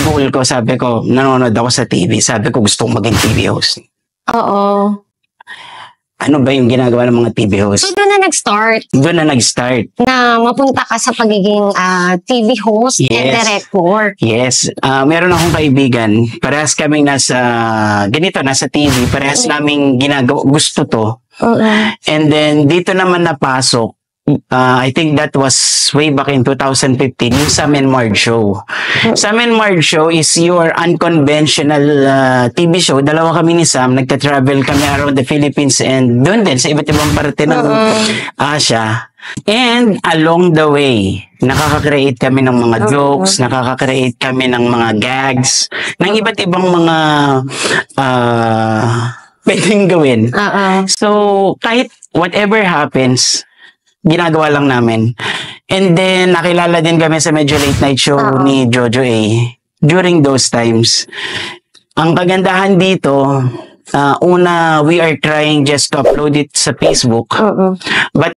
goal ko, sabi ko, nanonood ako sa TV. Sabi ko, gusto kong maging TV host. Oo. Ano ba yung ginagawa ng mga TV So, host? doon na nag-start Doon na nag-start. na mapunta ka sa pagiging TV host and Yes. director. Yes. Meron akong kaibigan. Parehas kaming nasa TV. Parehas naming ginagawa. Gusto to. Oo. And then, dito naman napasok. I think that was way back in 2015, yung Sam and Marge show. Sam and Marge show is your unconventional TV show. Dalawa kami ni Sam, nagta-travel kami around the Philippines and doon din sa iba't ibang parte ng Asia. And along the way, nakaka-create kami ng mga jokes, nakaka-create kami ng mga gags, ng iba't ibang mga pwedeng gawin. So, kahit whatever happens, ginagawa lang namin. And then, nakilala din kami sa medyo late night show ni Jojo A. During those times. Ang kagandahan dito, una, we are trying just to upload it sa Facebook. But